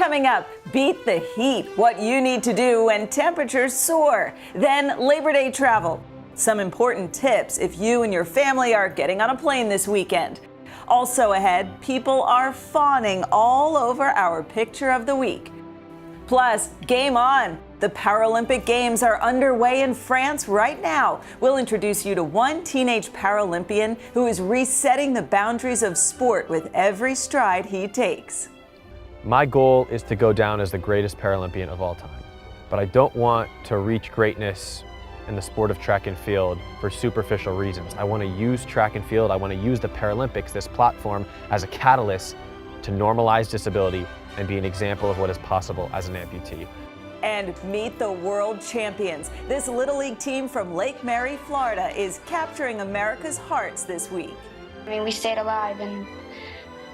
Coming up, beat the heat, what you need to do when temperatures soar. Then Labor Day travel. Some important tips if you and your family are getting on a plane this weekend. Also ahead, people are fawning all over our picture of the week. Plus, game on. The Paralympic Games are underway in France right now. We'll introduce you to one teenage Paralympian who is resetting the boundaries of sport with every stride he takes. My goal is to go down as the greatest Paralympian of all time, but I don't want to reach greatness in the sport of track and field for superficial reasons. I want to use track and field, I want to use the Paralympics, this platform, as a catalyst to normalize disability and be an example of what is possible as an amputee. And meet the world champions. This Little League team from Lake Mary, Florida is capturing America's hearts this week. I mean, we stayed alive and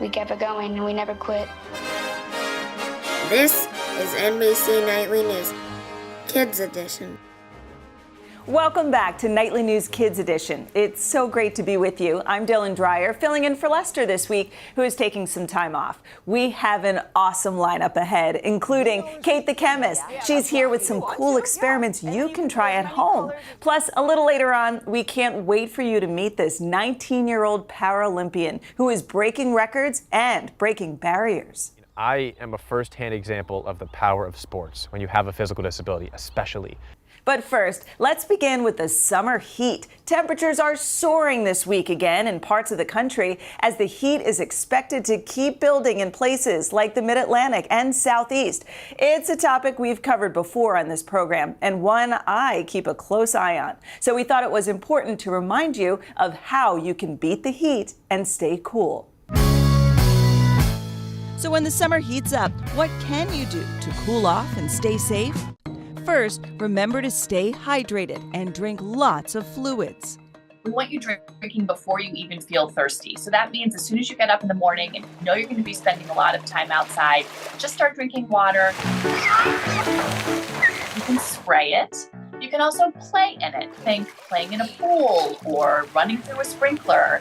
we kept going and we never quit. This is NBC Nightly News, Kids Edition. Welcome back to Nightly News Kids Edition. It's so great to be with you. I'm Dylan Dreyer, filling in for Lester this week, who is taking some time off. We have an awesome lineup ahead, including Kate the chemist. She's here with some cool experiments you can try at home. Plus, a little later on, we can't wait for you to meet this 19-year-old Paralympian who is breaking records and breaking barriers. I am a first-hand example of the power of sports when you have a physical disability, especially. But first, let's begin with the summer heat. Temperatures are soaring this week again in parts of the country as the heat is expected to keep building in places like the Mid-Atlantic and Southeast. It's a topic we've covered before on this program and one I keep a close eye on. So we thought it was important to remind you of how you can beat the heat and stay cool. So when the summer heats up, what can you do to cool off and stay safe? First, remember to stay hydrated and drink lots of fluids. We want you drinking before you even feel thirsty. So that means as soon as you get up in the morning and you know you're going to be spending a lot of time outside, just start drinking water. You can spray it. You can also play in it. Think playing in a pool or running through a sprinkler.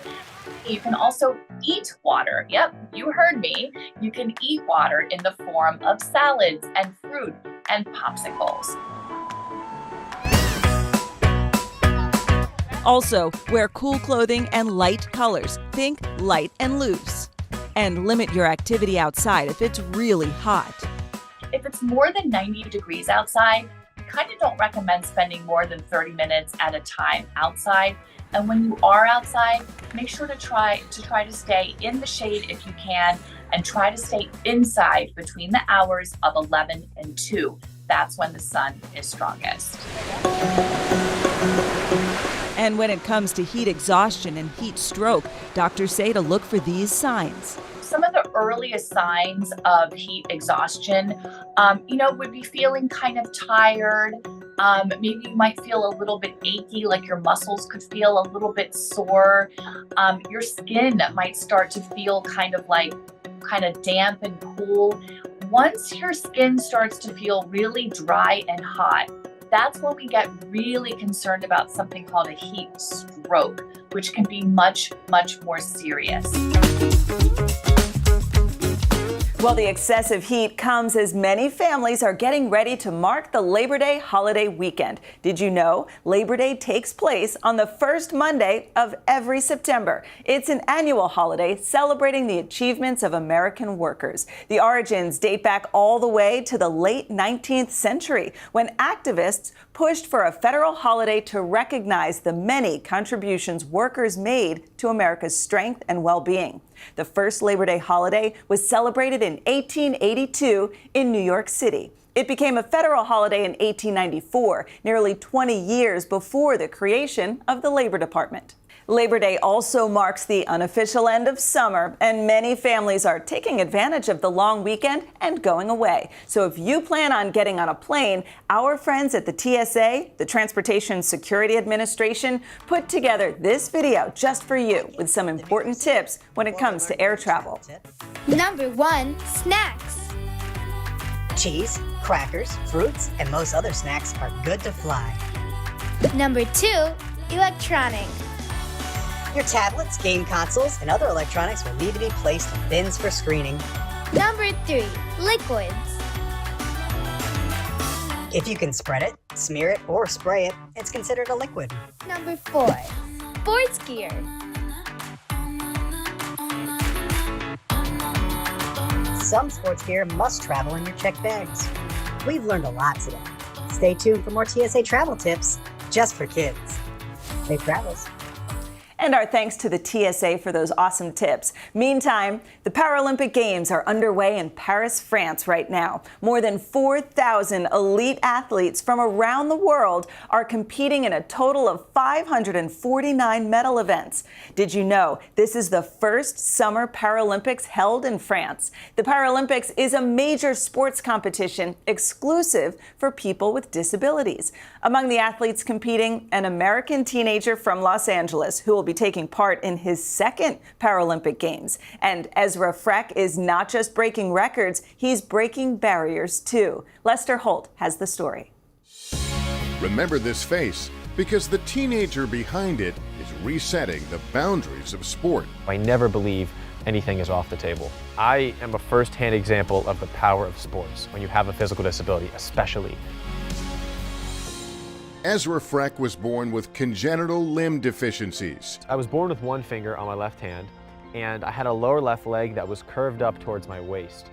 You can also eat water. Yep, you heard me. You can eat water in the form of salads and fruit and popsicles. Also, wear cool clothing and light colors. Think light and loose. And limit your activity outside if it's really hot. If it's more than 90 degrees outside, we kind of don't recommend spending more than 30 minutes at a time outside. And when you are outside, make sure to try to stay in the shade if you can, and try to stay inside between the hours of 11 and 2. That's when the sun is strongest. And when it comes to heat exhaustion and heat stroke, doctors say to look for these signs. Some of the earliest signs of heat exhaustion, would be feeling kind of tired. Maybe you might feel a little bit achy, like your muscles could feel a little bit sore. Your skin might start to feel kind of damp and cool. Once your skin starts to feel really dry and hot, that's when we get really concerned about something called a heat stroke, which can be much, much more serious. Well, the excessive heat comes as many families are getting ready to mark the Labor Day holiday weekend. Did you know Labor Day takes place on the first Monday of every September? It's an annual holiday celebrating the achievements of American workers. The origins date back all the way to the late 19th century, when activists pushed for a federal holiday to recognize the many contributions workers made to America's strength and well-being. The first Labor Day holiday was celebrated in 1882 in New York City. It became a federal holiday in 1894, nearly 20 years before the creation of the Labor Department. Labor Day also marks the unofficial end of summer, and many families are taking advantage of the long weekend and going away. So if you plan on getting on a plane, our friends at the TSA, the Transportation Security Administration, put together this video just for you with some important tips when it comes to air travel. Number 1, snacks. Cheese, crackers, fruits, and most other snacks are good to fly. Number 2, electronic. Your tablets, game consoles, and other electronics will need to be placed in bins for screening. Number 3. Liquids. If you can spread it, smear it, or spray it, it's considered a liquid. Number 4. Sports gear. Some sports gear must travel in your checked bags. We've learned a lot today. Stay tuned for more TSA travel tips just for kids. Safe travels. And our thanks to the TSA for those awesome tips. Meantime, the Paralympic Games are underway in Paris, France right now. More than 4,000 elite athletes from around the world are competing in a total of 549 medal events. Did you know this is the first Summer Paralympics held in France? The Paralympics is a major sports competition exclusive for people with disabilities. Among the athletes competing, an American teenager from Los Angeles who will be taking part in his second Paralympic Games. And Ezra Freck is not just breaking records, he's breaking barriers too. Lester Holt has the story. Remember this face, because the teenager behind it is resetting the boundaries of sport. I never believe anything is off the table. I am a first-hand example of the power of sports when you have a physical disability, especially. Ezra Freck was born with congenital limb deficiencies. I was born with one finger on my left hand, and I had a lower left leg that was curved up towards my waist.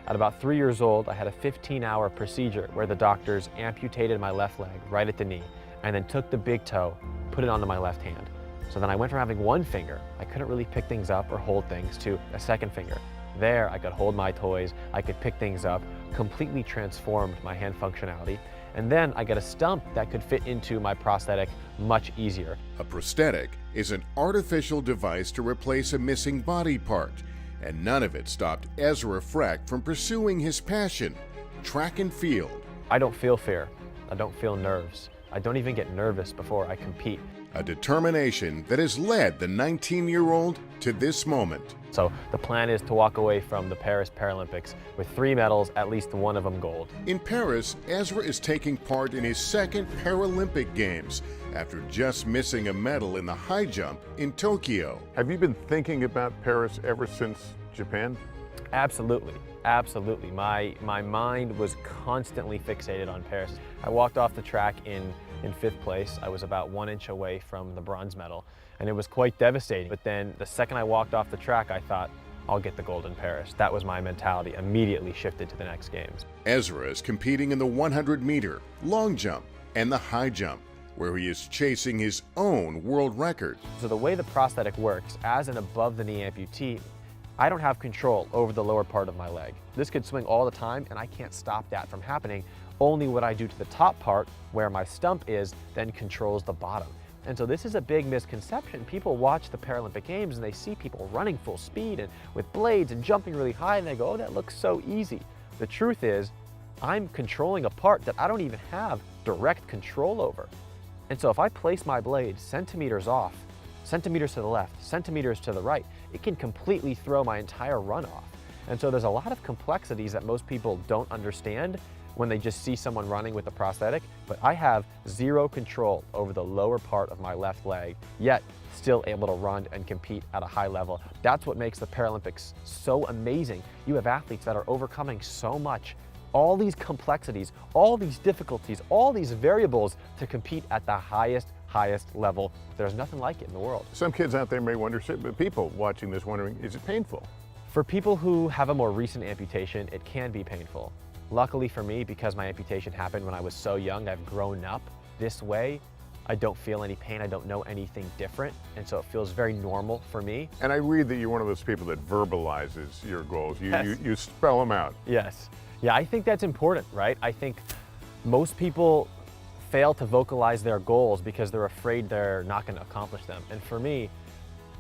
At about 3 years old, I had a 15-hour procedure where the doctors amputated my left leg right at the knee and then took the big toe, put it onto my left hand. So then I went from having one finger, I couldn't really pick things up or hold things, to a second finger. There, I could hold my toys, I could pick things up, completely transformed my hand functionality. And then I got a stump that could fit into my prosthetic much easier. A prosthetic is an artificial device to replace a missing body part, and none of it stopped Ezra Freck from pursuing his passion, track and field. I don't feel fear. I don't feel nerves. I don't even get nervous before I compete. A determination that has led the 19-year-old to this moment. So the plan is to walk away from the Paris Paralympics with 3 medals, at least one of them gold. In Paris, Ezra is taking part in his second Paralympic Games after just missing a medal in the high jump in Tokyo. Have you been thinking about Paris ever since Japan? Absolutely, absolutely. My mind was constantly fixated on Paris. I walked off the track in 5th place. I was about 1 inch away from the bronze medal, and it was quite devastating. But then the second I walked off the track, I thought, I'll get the gold in Paris. That was my mentality, immediately shifted to the next games. Ezra is competing in the 100-meter, long jump, and the high jump, where he is chasing his own world record. So the way the prosthetic works, as an above-the-knee amputee, I don't have control over the lower part of my leg. This could swing all the time, and I can't stop that from happening. Only what I do to the top part, where my stump is, then controls the bottom. And so this is a big misconception. People watch the Paralympic Games and they see people running full speed and with blades and jumping really high, and they go, oh, that looks so easy. The truth is, I'm controlling a part that I don't even have direct control over. And so if I place my blade centimeters off, centimeters to the left, centimeters to the right, it can completely throw my entire run off. And so there's a lot of complexities that most people don't understand when they just see someone running with a prosthetic, but I have zero control over the lower part of my left leg, yet still able to run and compete at a high level. That's what makes the Paralympics so amazing. You have athletes that are overcoming so much, all these complexities, all these difficulties, all these variables to compete at the highest level. There's nothing like it in the world. Some kids out there may wonder, but people watching this wondering, is it painful? For people who have a more recent amputation, it can be painful. Luckily for me, because my amputation happened when I was so young, I've grown up this way. I don't feel any pain, I don't know anything different, and so it feels very normal for me. And I read that you're one of those people that verbalizes your goals. Yes. You spell them out. Yes. Yeah, I think that's important, right? I think most people fail to vocalize their goals because they're afraid they're not going to accomplish them. And for me,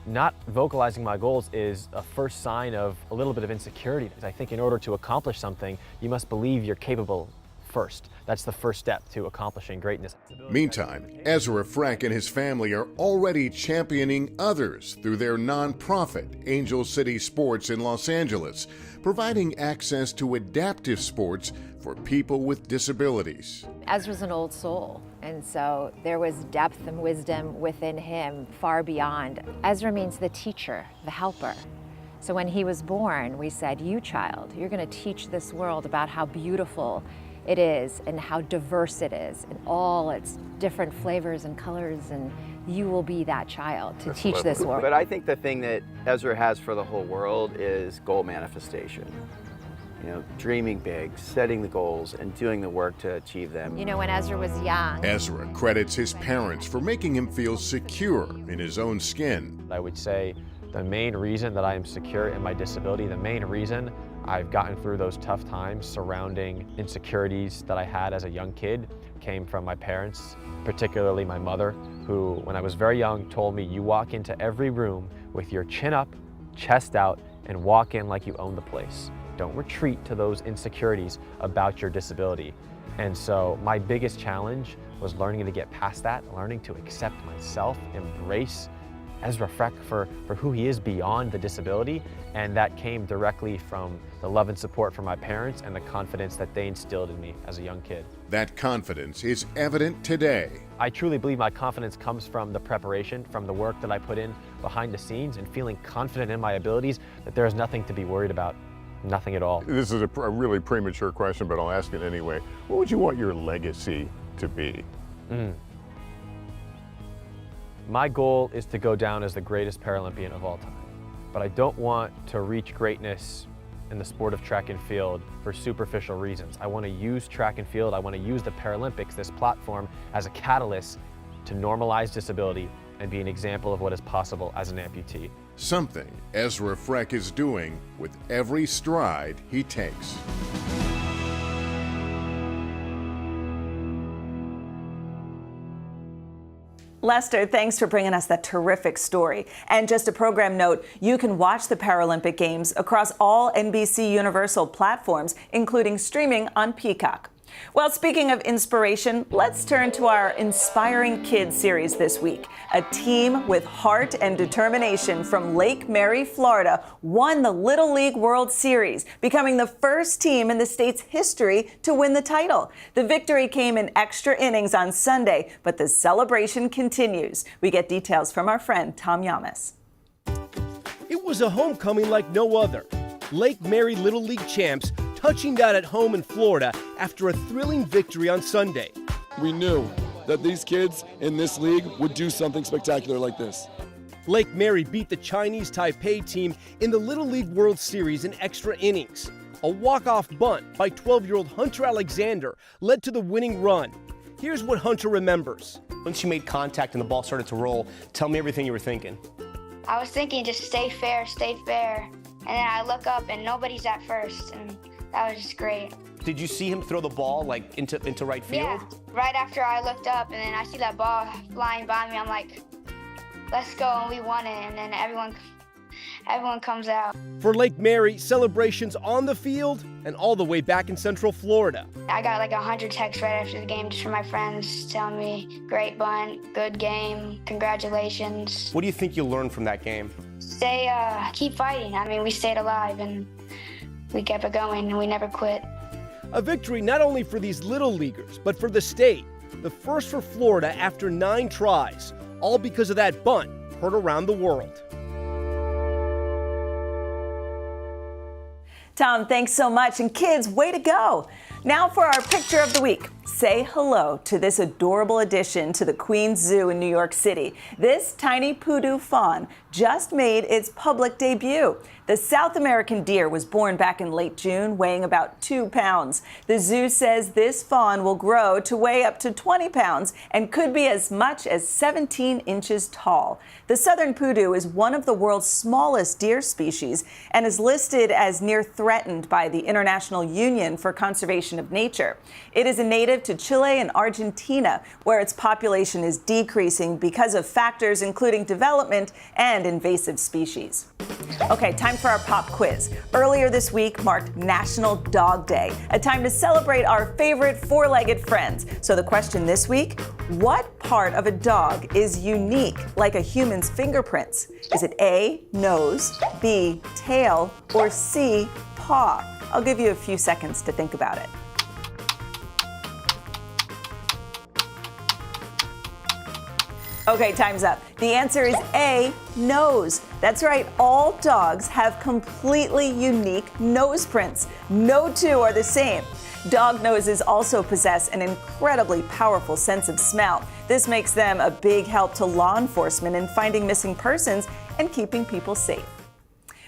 not vocalizing my goals is a first sign of a little bit of insecurity. I think in order to accomplish something, you must believe you're capable first. That's the first step to accomplishing greatness. Meantime, Ezra Freck and his family are already championing others through their nonprofit, Angel City Sports in Los Angeles, providing access to adaptive sports for people with disabilities. Ezra's an old soul, and so there was depth and wisdom within him far beyond. Ezra means the teacher, the helper. So when he was born, we said, you child, you're going to teach this world about how beautiful it is and how diverse it is and all its different flavors and colors, and you will be that child to teach this world. But I think the thing that Ezra has for the whole world is goal manifestation. You know, dreaming big, setting the goals, and doing the work to achieve them. You know, when Ezra was young, Ezra credits his parents for making him feel secure in his own skin. I would say the main reason that I am secure in my disability, the main reason I've gotten through those tough times surrounding insecurities that I had as a young kid came from my parents, particularly my mother, who, when I was very young, told me, you walk into every room with your chin up, chest out, and walk in like you own the place. Don't retreat to those insecurities about your disability. And so my biggest challenge was learning to get past that, learning to accept myself, embrace Ezra Freck for who he is beyond the disability, and that came directly from the love and support from my parents and the confidence that they instilled in me as a young kid. That confidence is evident today. I truly believe my confidence comes from the preparation, from the work that I put in behind the scenes, and feeling confident in my abilities that there is nothing to be worried about, nothing at all. This is a really premature question, but I'll ask it anyway. What would you want your legacy to be? My goal is to go down as the greatest Paralympian of all time, but I don't want to reach greatness in the sport of track and field for superficial reasons. I want to use track and field, I want to use the Paralympics, this platform, as a catalyst to normalize disability and be an example of what is possible as an amputee. Something Ezra Freck is doing with every stride he takes. Lester, thanks for bringing us that terrific story. And just a program note, you can watch the Paralympic Games across all NBC Universal platforms, including streaming on Peacock. Well, speaking of inspiration, let's turn to our Inspiring Kids series this week. A team with heart and determination from Lake Mary, Florida, won the Little League World Series, becoming the first team in the state's history to win the title. The victory came in extra innings on Sunday, but the celebration continues. We get details from our friend Tom Yamas. It was a homecoming like no other. Lake Mary Little League champs touching down at home in Florida after a thrilling victory on Sunday. We knew that these kids in this league would do something spectacular like this. Lake Mary beat the Chinese Taipei team in the Little League World Series in extra innings. A walk-off bunt by 12-year-old Hunter Alexander led to the winning run. Here's what Hunter remembers. Once you made contact and the ball started to roll, tell me everything you were thinking. I was thinking just stay fair, stay fair. And then I look up and nobody's at first, and that was just great. Did you see him throw the ball like into right field? Yeah, right after I looked up and then I see that ball flying by me, I'm like, let's go, and we won it, and then everyone comes out. For Lake Mary, celebrations on the field and all the way back in Central Florida. I got like 100 texts right after the game just from my friends telling me, great bunt, good game, congratulations. What do you think you learned from that game? Keep fighting. I mean, we stayed alive and we kept it going and we never quit. A victory not only for these little leaguers, but for the state. The first for Florida after 9 tries, all because of that bunt heard around the world. Tom, thanks so much. And kids, way to go. Now for our picture of the week. Say hello to this adorable addition to the Queens Zoo in New York City. This tiny poodoo fawn just made its public debut. The South American deer was born back in late June, weighing about 2 pounds. The zoo says this fawn will grow to weigh up to 20 pounds and could be as much as 17 inches tall. The southern poodoo is one of the world's smallest deer species and is listed as near threatened by the International Union for Conservation of Nature. It is a native to Chile and Argentina, where its population is decreasing because of factors including development and invasive species. Okay, time for our pop quiz. Earlier this week marked National Dog Day, a time to celebrate our favorite four-legged friends. So the question this week, what part of a dog is unique like a human's fingerprints? Is it A, nose, B, tail, or C, paw? I'll give you a few seconds to think about it. Okay, time's up. The answer is A, nose. That's right, all dogs have completely unique nose prints. No two are the same. Dog noses also possess an incredibly powerful sense of smell. This makes them a big help to law enforcement in finding missing persons and keeping people safe.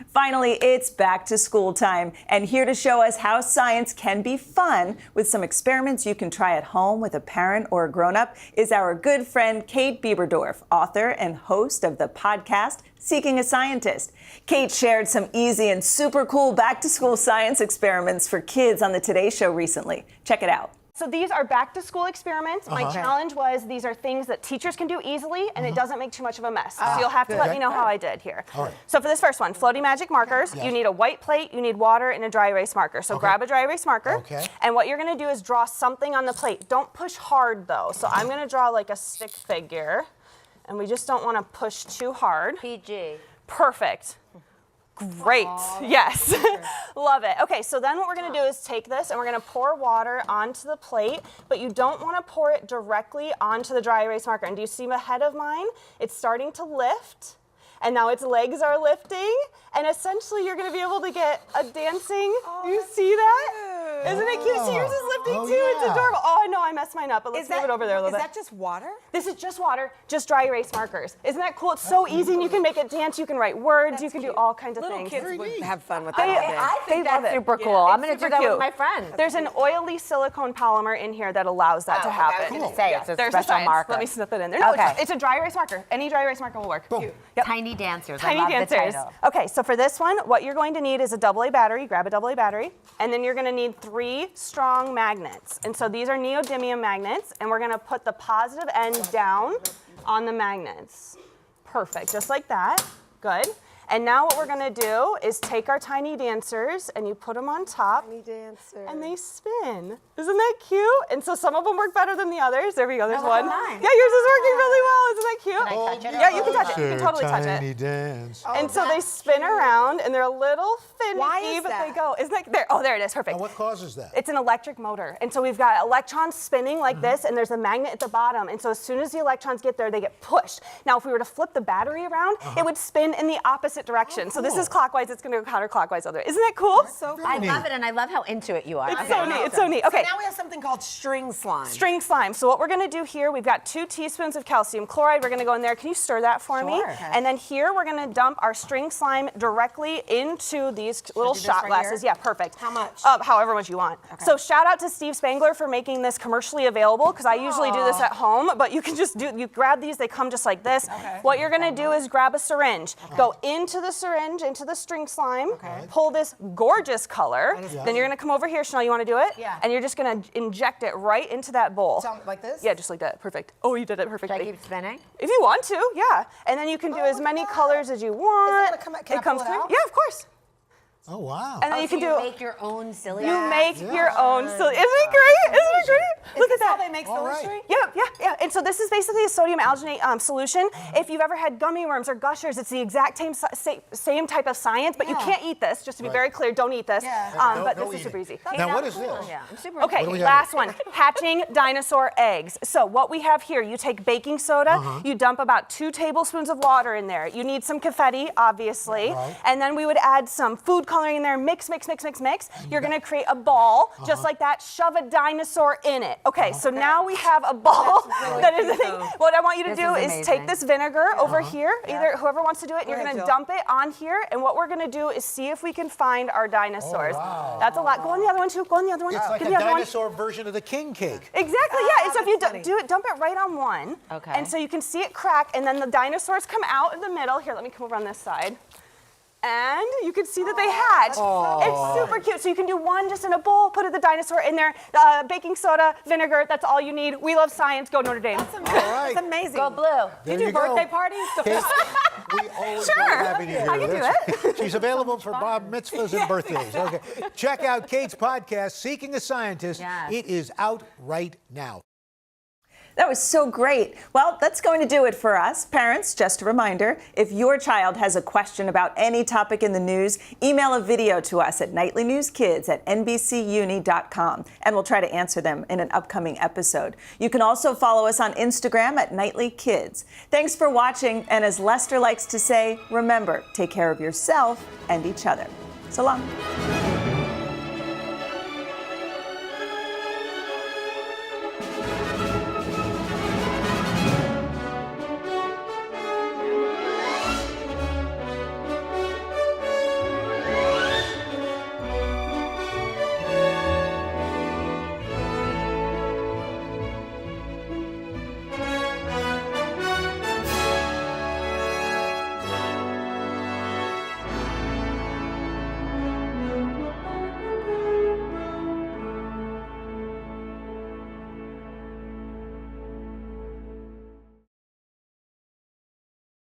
Finally, it's back to school time, and here to show us how science can be fun with some experiments you can try at home with a parent or a grown-up is our good friend Kate Bieberdorf, author and host of the podcast Seeking a Scientist. Kate shared some easy and super cool back-to-school science experiments for kids on the Today Show recently. Check it out. So these are back-to-school experiments. My challenge was these are things that teachers can do easily, and it doesn't make too much of a mess. So you'll have to let me know how I did here. So for this first one, floaty magic markers, you need a white plate, you need water, and a dry erase marker. So grab a dry erase marker, and what you're going to do is draw something on the plate. Don't push hard, though. So I'm going to draw like a stick figure, and we just don't want to push too hard. PG. Perfect. Great. Yes. Love it. Okay, so then what we're going to do is take this and we're going to pour water onto the plate, but you don't want to pour it directly onto the dry erase marker. And do you see ahead of mine? It's starting to lift, and now its legs are lifting, and essentially you're going to be able to get a dancing. You see that? Isn't it cute? See, yours is lifting too. It's adorable. Oh, I know I messed mine up, but let's move it over there a little bit. Is that just water? This is just water, just dry erase markers. Isn't that cool? It's so easy, and you can make it dance. You can write words. You can do all kinds of things. Little kids would have fun with that. I think that's super cool. I'm going to do that with my friends. There's an oily silicone polymer in here that allows that to happen. I was going to say it's a There's special marker. Let me slip it in there. No, it's a dry erase marker. Any dry erase marker will work. Yep. Tiny dancers. Tiny I love dancers. the title. Okay, so for this one, what you're going to need is a AA battery. Grab a AA battery. And then you're going to need 3 strong magnets. And so these are neodymium magnets, and we're going to put the positive end down on the magnets. Perfect, just like that. Good. And now what we're going to do is take our tiny dancers and you put them on top. Tiny dancer. And they spin. Isn't that cute? And so some of them work better than the others. There we go. There's one. Mine. Yeah, yours is working really well. Isn't that cute? Can I touch it? Yeah, you can touch it. You can totally touch Tiny it. dance. And so they spin around, and they're a little finicky, Why is but that? they go. Isn't that there? Oh, there it is. Perfect. And what causes that? It's an electric motor. And so we've got electrons spinning like this, and there's a magnet at the bottom. And so as soon as the electrons get there, they get pushed. Now, if we were to flip the battery around, it would spin in the opposite direction. So this is clockwise. It's going to go counterclockwise over there. Isn't that cool? So I love it, and I love how into it you are. It's so neat. It's so neat. Okay. So now we have something called string slime. String slime. So what we're going to do here, we've got 2 teaspoons of calcium chloride. We're going to go in there. Can you stir that for me? Okay. And then here we're going to dump our string slime directly into these little do this shot right glasses. here? Yeah, perfect. How much? However much you want. Okay. So shout out to Steve Spangler for making this commercially available, because I usually do this at home, but you can just you grab these, they come just like this. Okay. What you're going to do is grab a syringe, go into the syringe, into the string slime, pull this gorgeous color. Then you're going to come over here, Chanel, you want to do it? Yeah. And you're just going to inject it right into that bowl. So, like this? Yeah, just like that. Perfect. Oh, you did it perfectly. Should I keep spinning? If you want to, yeah. And then you can do as many colors as you want. Is it gonna come out? Can I comes pull it through. out? Yeah, of course. Oh, wow. And then you can do. make your own silly. You make your own silly. Isn't it great? Isn't it great? Look at that. How they make silly? Yeah. And so this is basically a sodium alginate solution. If you've ever had gummy worms or gushers, it's the exact same type of science, but you can't eat this. Just to be very clear, don't eat this. But this is super easy. Now, what is this? Yeah, I'm super Okay, last one. Hatching dinosaur eggs. So what we have here, you take baking soda, you dump about 2 tablespoons of water in there. You need some confetti, obviously, and then we would add some food coloring in there. Mix. You're gonna create a ball, just like that. Shove a dinosaur in it. Okay, so now we have a ball that is. What I want you to do is take this vinegar over here. Either whoever wants to do it, and you're gonna dump it on here. And what we're gonna do is see if we can find our dinosaurs. That's a lot. Go on the other one too. Go on the other one. It's like a dinosaur version of the king cake. Exactly, yeah. And so if you dump it right on one. Okay. And so you can see it crack, and then the dinosaurs come out in the middle. Here, let me come over on this side. And you can see that they hatch. It's super cute. So you can do one just in a bowl, put the dinosaur in there, baking soda, vinegar, that's all you need. We love science. Go Notre Dame. That's amazing. That's amazing. Go blue. There Do you birthday go. parties? Kate, we always Sure. love having you here. I can do it. She's available for bar mitzvahs and birthdays. Okay. Check out Kate's podcast, Seeking a Scientist. Yes. It is out right now. That was so great. Well, that's going to do it for us. Parents, just a reminder, if your child has a question about any topic in the news, email a video to us at nightlynewskids@nbcuni.com, and we'll try to answer them in an upcoming episode. You can also follow us on Instagram at @nightlykids. Thanks for watching, and as Lester likes to say, remember, take care of yourself and each other. So long.